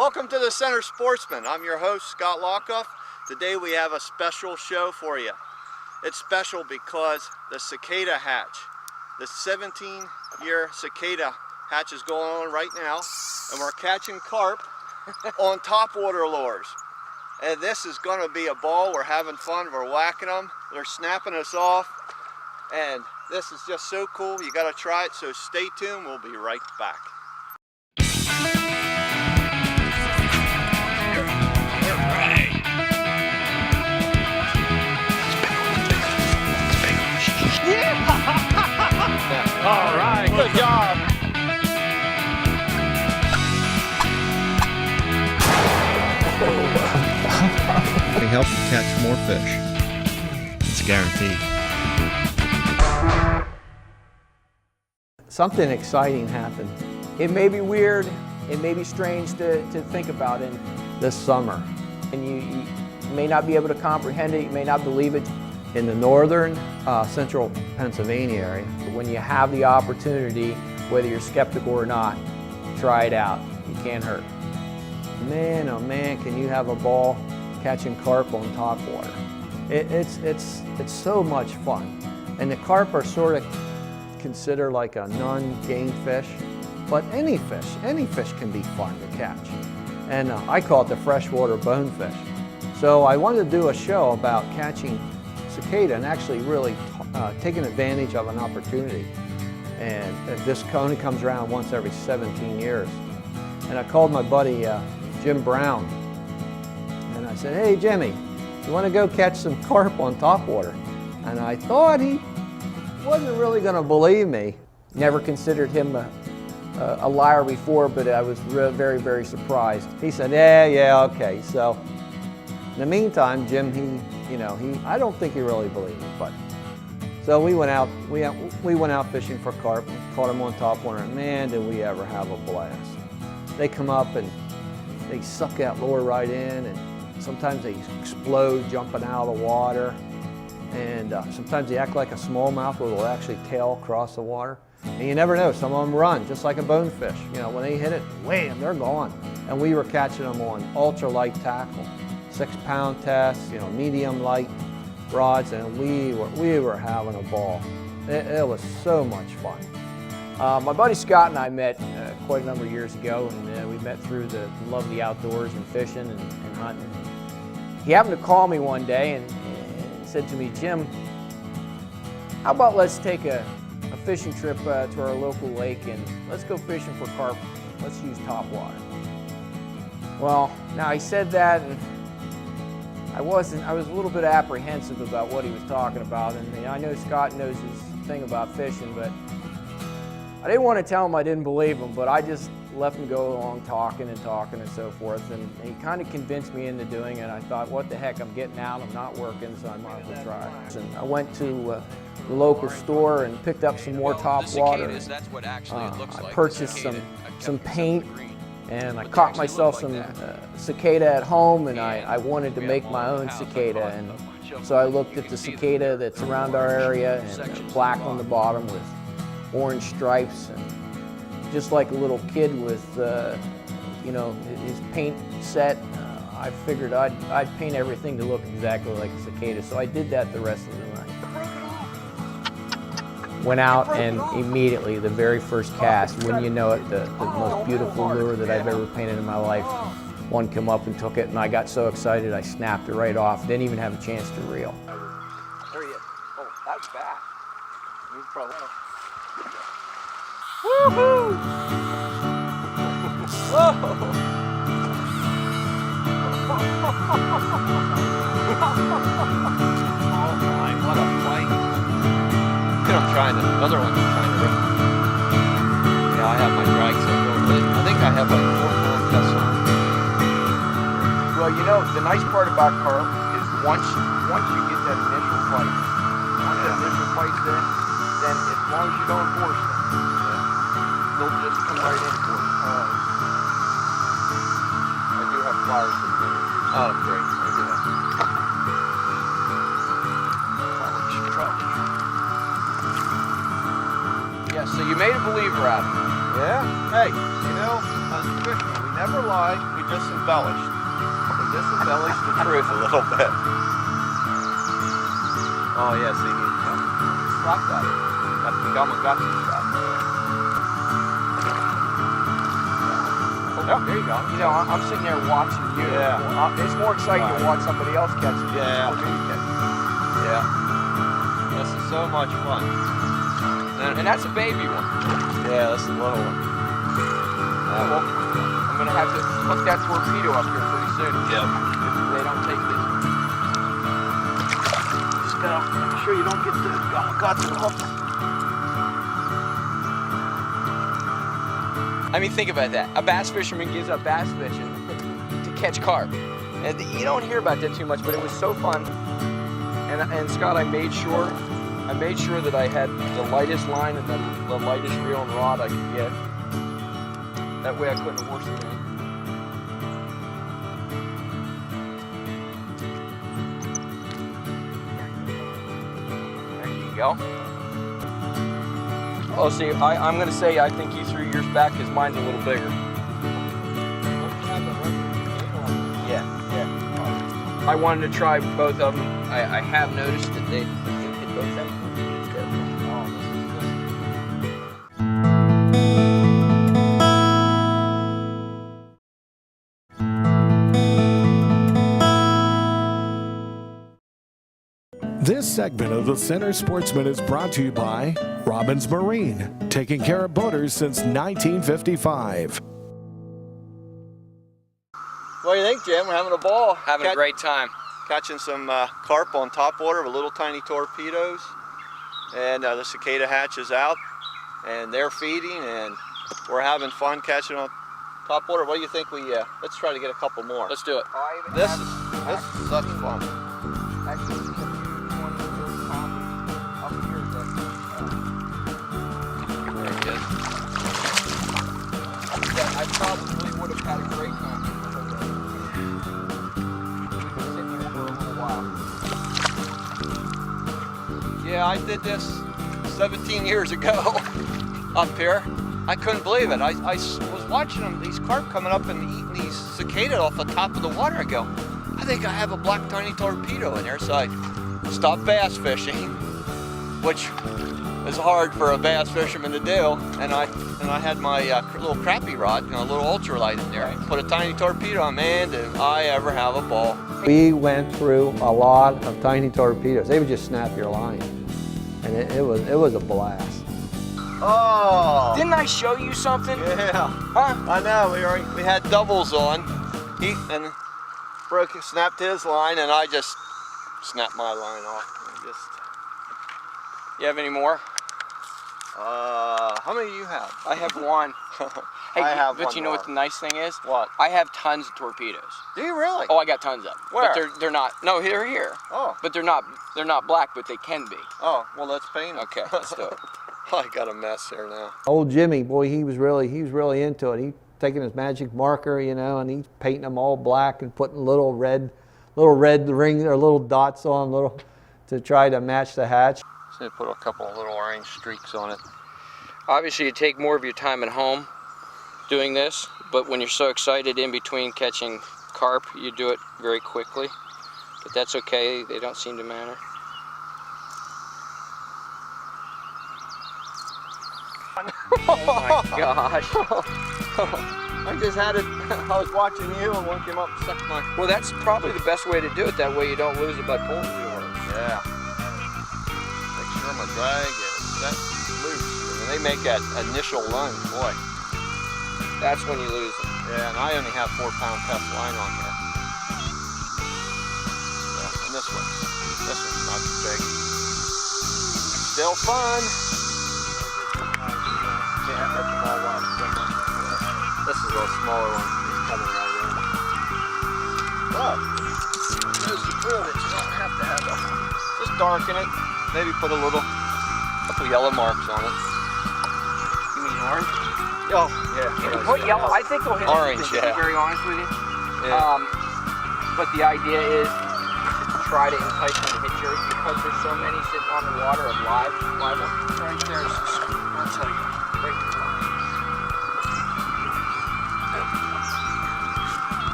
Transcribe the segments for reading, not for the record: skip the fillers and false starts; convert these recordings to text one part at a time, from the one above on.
Welcome to the Center Sportsman. I'm your host, Scott Lockoff. Today we have a special show for you. It's special because the cicada hatch, the 17-year cicada hatch is going on right now, and we're catching carp on topwater lures. And this is going to be a ball. We're having fun. We're whacking them. They're snapping us off. And this is just so cool. You got to try it, so stay tuned. We'll be right back. All right, good job. We help you catch more fish. It's guaranteed. Something exciting happened. It may be weird, it may be strange to think about in this summer. And you may not be able to comprehend it, you may not believe it. In the northern central Pennsylvania area, when you have the opportunity, whether you're skeptical or not, try it out. You can't hurt. Man, oh man, can you have a ball catching carp on topwater. It's so much fun. And the carp are sort of considered like a non-game fish, but any fish can be fun to catch. And I call it the freshwater bonefish. So I wanted to do a show about catching cicada and actually really taking advantage of an opportunity. And this only comes around once every 17 years. And I called my buddy Jim Brown, and I said, hey Jimmy, you want to go catch some carp on topwater? And I thought he wasn't really going to believe me. Never considered him a liar before, but I was very, very surprised. He said, yeah, okay. So in the meantime, Jim, I don't think he really believed me, but so we went out fishing for carp, caught them on topwater, and man, did we ever have a blast. They come up and they suck that lure right in, and sometimes they explode jumping out of the water, and sometimes they act like a smallmouth where they'll actually tail across the water. And you never know, some of them run just like a bonefish. When they hit it, wham, they're gone. And we were catching them on ultralight tackle, 6-pound tests, medium light rods, and we were having a ball. It was so much fun. My buddy Scott and I met quite a number of years ago, and we met through the love of the outdoors and fishing and hunting. He happened to call me one day and said to me, Jim, how about let's take a fishing trip to our local lake and let's go fishing for carp. Let's use topwater. Well, now he said that, and I was a little bit apprehensive about what he was talking about, and I know Scott knows his thing about fishing, but I didn't want to tell him I didn't believe him, but I just left him go along talking and so forth, and he kind of convinced me into doing it. I thought, what the heck, I'm getting out, I'm not working, so I might as well try. And I went to the local store and picked up some more topwater. I purchased some paint, and I caught myself some cicada at home, and I wanted to make my own cicada. And so I looked at the cicada that's around our area, and black on the bottom with orange stripes, and just like a little kid with his paint set, I figured I'd paint everything to look exactly like a cicada. So I did that the rest of the night. Went out, and immediately, the very first cast, wouldn't you know it, the most beautiful lure that I've ever painted in my life, one came up and took it, and I got so excited I snapped it right off. Didn't even have a chance to reel. There he is. Oh, that's bad. He's probably... Woohoo! Whoa! Oh my, what a fight. Another one's trying to rip. Yeah, I have my drag set going. I think I have like 4-pound tests on. Well, the nice part about carp is once you get that initial fight, there, then as long as you don't force them, they'll just come right in for it. I do have pliers for them. Oh, great. I do have. Yeah, so you made a believer out of me. Yeah. Hey, as a fisherman, we never never lied, we just embellished. We just embellished the truth a little bit. Oh yeah, see, he stopped that. Got the gum and guts and stuff. Oh, there you go. You know, I'm sitting there watching you. Yeah. It's more exciting to watch somebody else catch it. Yeah. than me catch it. Yeah. This is so much fun. And that's a baby one. Yeah, that's the little one. Well, I'm gonna have to hook that torpedo up here pretty soon. Yep. If they don't take this. Just gotta make sure you don't get the gum and guts and hooks. I mean, think about that. A bass fisherman gives up bass fishing to catch carp. And you don't hear about that too much, but it was so fun. And Scott, I made sure that I had the lightest line and the lightest reel and rod I could get. That way I couldn't horse it in. There you go. Oh, see, I'm going to say I think you threw yours back because mine's a little bigger. Yeah. I wanted to try both of them. I have noticed that they hit both of them. This segment of the Center Sportsman is brought to you by Robbins Marine, taking care of boaters since 1955. What do you think, Jim? We're having a ball. Having a great time. Catching some carp on topwater with little tiny torpedoes. And the cicada hatch is out. And they're feeding, and we're having fun catching on topwater. What do you think we, let's try to get a couple more. Let's do it. This is such fun. Actually, I probably would have had a great time. We've been sitting here for a little while. Yeah, I did this 17 years ago up here. I couldn't believe it. I was watching them, these carp coming up and eating these cicada off the top of the water. I go, I think I have a black tiny torpedo in there. So I stopped bass fishing, which is hard for a bass fisherman to do. And I had my little crappie rod, a little ultralight in there. Put a tiny torpedo on, man, did I ever have a ball. We went through a lot of tiny torpedoes. They would just snap your line. And it was a blast. Oh! Didn't I show you something? Yeah. Huh? I know, we had doubles on. He snapped his line, and I just snapped my line off. You have any more? How many do you have? I have one. Hey, I have but one you know more. what the nice thing is? What? I have tons of torpedoes. Do you really? Oh, I got tons of them. Where? But they're not. No, they're here. Oh. But they're not black, but they can be. Oh, well, let's paint them. Okay, let's do it. I got a mess here now. Old Jimmy, boy, he was really into it. He taking his magic marker, you know, and he's painting them all black and putting little red rings or little dots on them, to try to match the hatch. So you put a couple of little orange streaks on it. Obviously, you take more of your time at home doing this, but when you're so excited in between catching carp, you do it very quickly. But that's okay, they don't seem to matter. Oh my gosh. I just had it, I was watching you and one came up and sucked my... Well, that's probably the best way to do it. That way you don't lose it by pulling too hard. Yeah. Make sure my drag is set loose. And they make that initial lunge, boy. That's when you lose it. Yeah, and I only have 4-pound test line on here. So, and this one's not too big. Still fun. Yeah, that's a small one. This is a smaller one. He's coming right in. But there's the prove it. You don't have to have it. Just darken it. Maybe put a couple yellow marks on it. You mean orange? Oh, yeah. You can put yellow. I think it'll hit Orange, anything, yeah. to be very honest with you. Yeah. But the idea is to try to entice them to hit yours because there's so many sitting on the water of live ones. Right there is, I'll tell you, right there.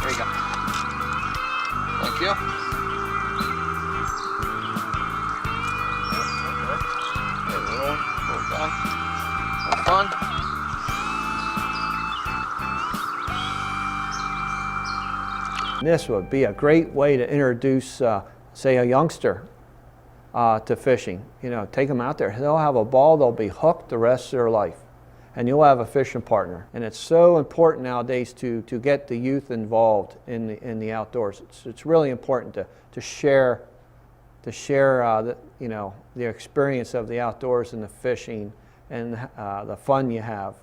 There you go. Thank you. Fun. This would be a great way to introduce, say, a youngster to fishing. You know, take them out there. They'll have a ball. They'll be hooked the rest of their life, and you'll have a fishing partner. And it's so important nowadays to get the youth involved in the outdoors. It's really important to share the, you know, the experience of the outdoors and the fishing and the fun you have.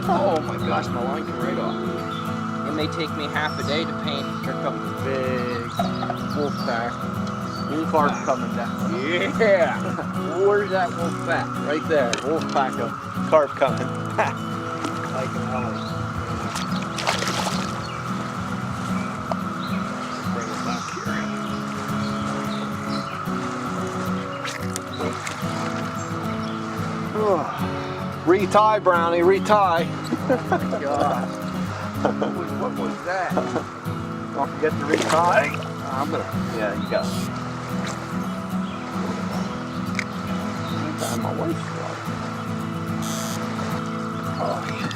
Oh my gosh, my line came right off. It may take me half a day to paint. Here comes the big wolf pack. Wolf Carp coming down. Yeah! Where's that wolf pack? Right there. Wolf pack of carp coming. Like an alley. Bring it back here. Oh. Retie, Brownie, retie. Oh my God. What was that? Don't forget to retie. I'm gonna, yeah, you got it. Anytime my wife's gone. Oh, yeah.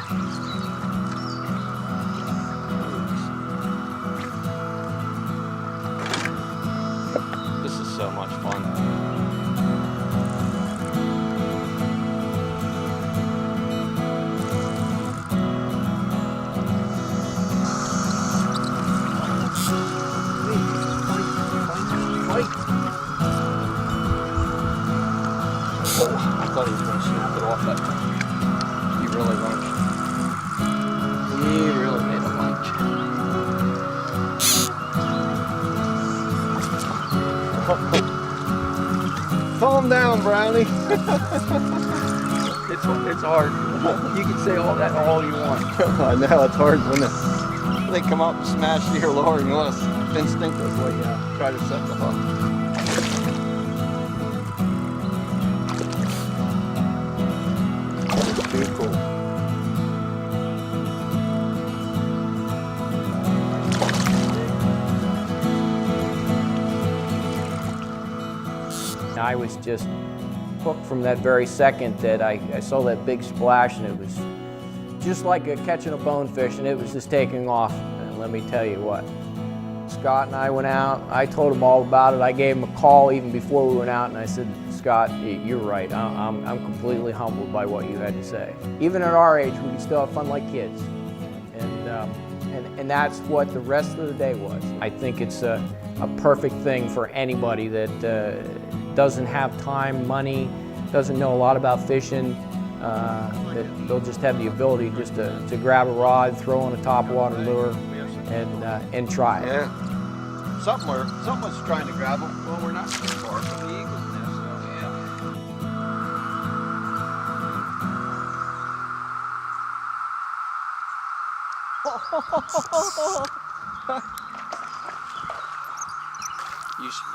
This is so much fun. I thought he was going to snap it off that time. He really lunged. He really made a lunge. Calm down, Brownie. It's hard. You can say all that all you want. I know, it's hard when they come up and smash your lure and you want to instinctively try to set the hook. Too cool. I was just hooked from that very second that I saw that big splash, and it was just like catching a bonefish, and it was just taking off. And let me tell you what, Scott and I went out. I told him all about it. I gave him a call even before we went out, and I said, Scott, you're right. I'm completely humbled by what you had to say. Even at our age, we can still have fun like kids, and that's what the rest of the day was. I think it's a perfect thing for anybody that doesn't have time, money, doesn't know a lot about fishing. That they'll just have the ability just to grab a rod, throw on a topwater lure, and try it. Yeah. Someone's trying to grab them. Well, we're not too far from the eagle's nest, so yeah.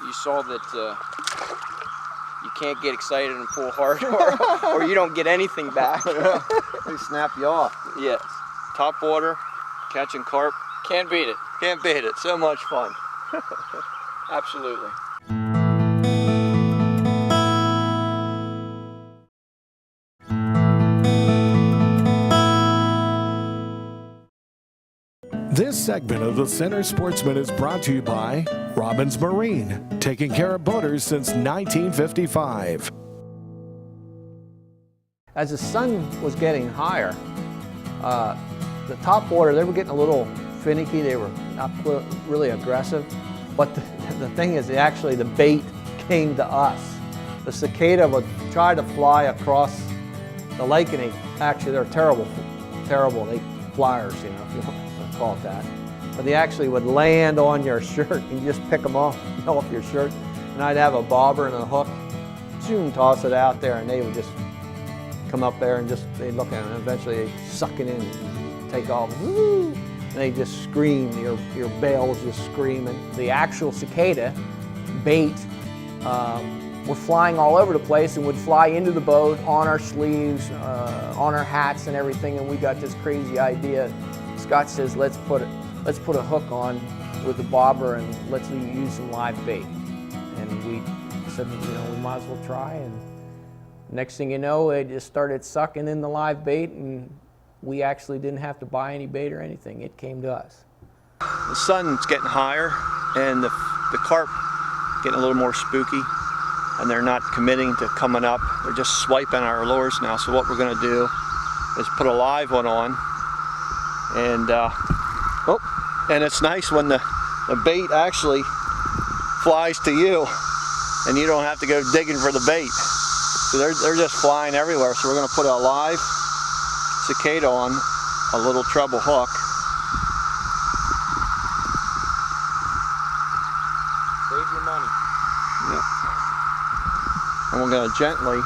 You saw that you can't get excited and pull hard, or you don't get anything back. They snap you off. Yes. Topwater, catching carp. Can't beat it. Can't beat it. So much fun. Absolutely. This segment of the Center Sportsman is brought to you by Robbins Marine, taking care of boaters since 1955. As the sun was getting higher, the topwater, they were getting a little finicky. They were not really aggressive. But the thing is, actually, the bait came to us. The cicada would try to fly across the lake, and they're terrible flyers, you know, if you want to call it that. But they actually would land on your shirt, and you just pick them off your shirt. And I'd have a bobber and a hook, soon toss it out there, and they would just come up there and they'd look at it, and eventually they'd suck it in and take off. Woo! And they just scream, your bail was just screaming. The actual cicada bait were flying all over the place and would fly into the boat, on our sleeves, on our hats and everything, and we got this crazy idea. Scott says, let's put a hook on with a bobber and let's use some live bait. And we said, we might as well try, and next thing you know, it just started sucking in the live bait, and we actually didn't have to buy any bait or anything. It came to us. The sun's getting higher, and the carp getting a little more spooky, and they're not committing to coming up. They're just swiping our lures now. So what we're going to do is put a live one on, and and it's nice when the bait actually flies to you, and you don't have to go digging for the bait. So they're just flying everywhere. So we're going to put a live cicada on a little treble hook. Save your money. Yep. And we're going to gently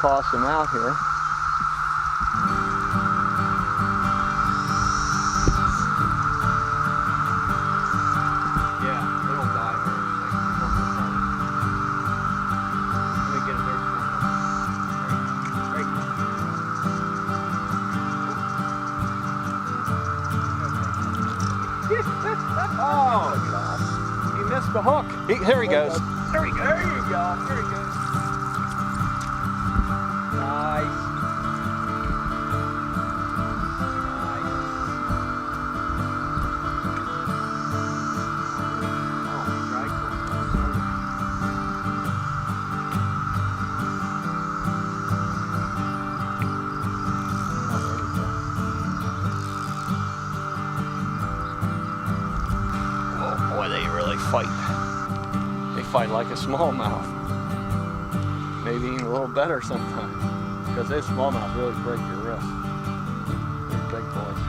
toss them out here. Yeah, they don't die or anything. Let me get it there. Oh, God. He missed the hook. Here he goes. There you go. There you go. There he goes. Nice. Boy, they really fight. They fight like a smallmouth. Maybe even a little better sometimes. Because those smallmouths really break your wrist. They're big boys.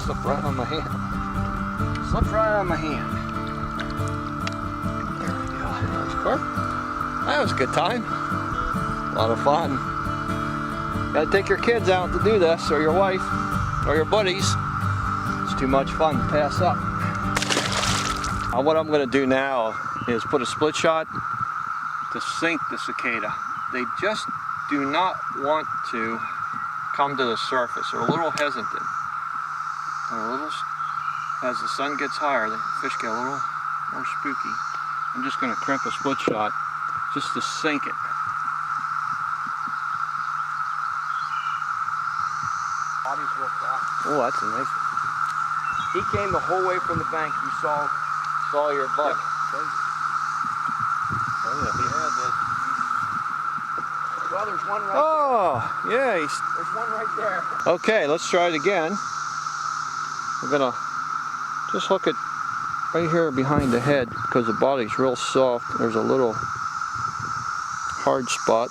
Slipped right on my hand. Slipped right on my hand. There we go. There's Carp. That was a good time. A lot of fun. Gotta take your kids out to do this, or your wife, or your buddies. It's too much fun to pass up. What I'm gonna do now is put a split shot to sink the cicada. They just do not want to come to the surface. They're a little hesitant. As the sun gets higher, the fish get a little more spooky. I'm just going to crimp a split shot just to sink it. Oh, that's a nice one. He came the whole way from the bank. You saw your bug. Yep. Oh, yeah. Well, there's one right there. Yeah. There's one right there. Okay, let's try it again. We're gonna just hook it right here behind the head because the body's real soft. There's a little hard spot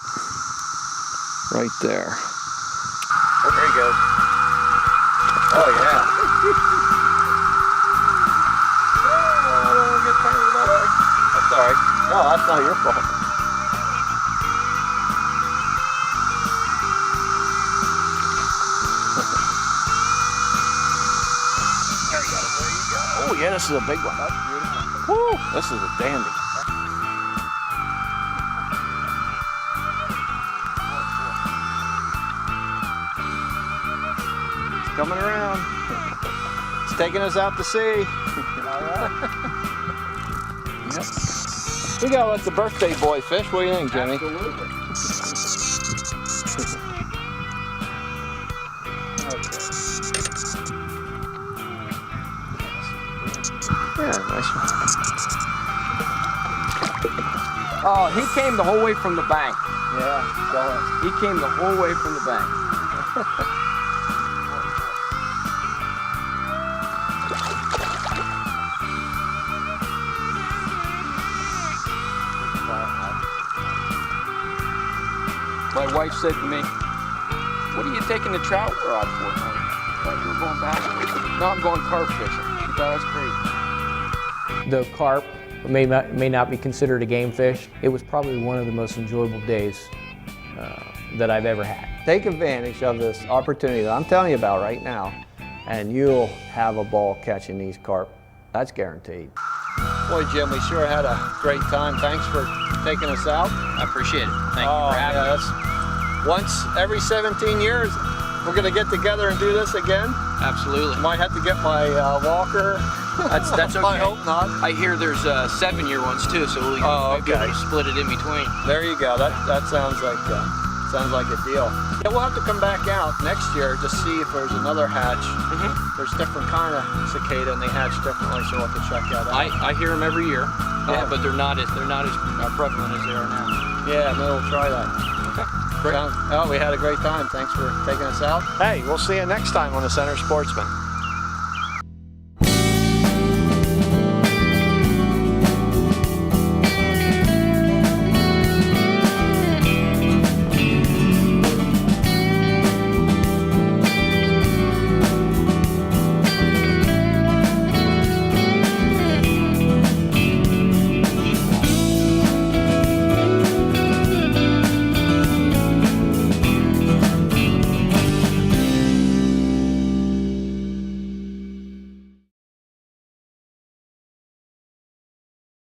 right there. Oh, there he goes. Oh, yeah. Oh, I don't want to get tangled up. That's all right. No, that's not your fault. Oh yeah, this is a big one. That's beautiful. Woo, this is a dandy. It's coming around. It's taking us out to sea. Yep. We gotta let the birthday boy fish. What do you think, Jimmy? Absolutely. Yeah, nice one. Oh, he came the whole way from the bank. Yeah, go ahead. He came the whole way from the bank. My wife said to me, "What are you taking the trout rod for?" I thought you were going back. No, I'm going carp fishing. That's great. The carp may not be considered a game fish. It was probably one of the most enjoyable days that I've ever had. Take advantage of this opportunity that I'm telling you about right now, and you'll have a ball catching these carp. That's guaranteed. Boy, Jim, we sure had a great time. Thanks for taking us out. I appreciate it. Thank you for having me. Once every 17 years, we're going to get together and do this again. Absolutely. Might have to get my walker. That's okay. I hope not. I hear there's 7-year ones too, so we might be able to split it in between. There you go. That sounds like a deal. Yeah, we'll have to come back out next year to see if there's another hatch. There's different kind of cicada, and they hatch differently, so we'll have to check that out. I hear them every year, but they're not as prevalent as they are now. Yeah, maybe we'll try that. Okay. Great. We had a great time. Thanks for taking us out. Hey, we'll see you next time on the Center Sportsman.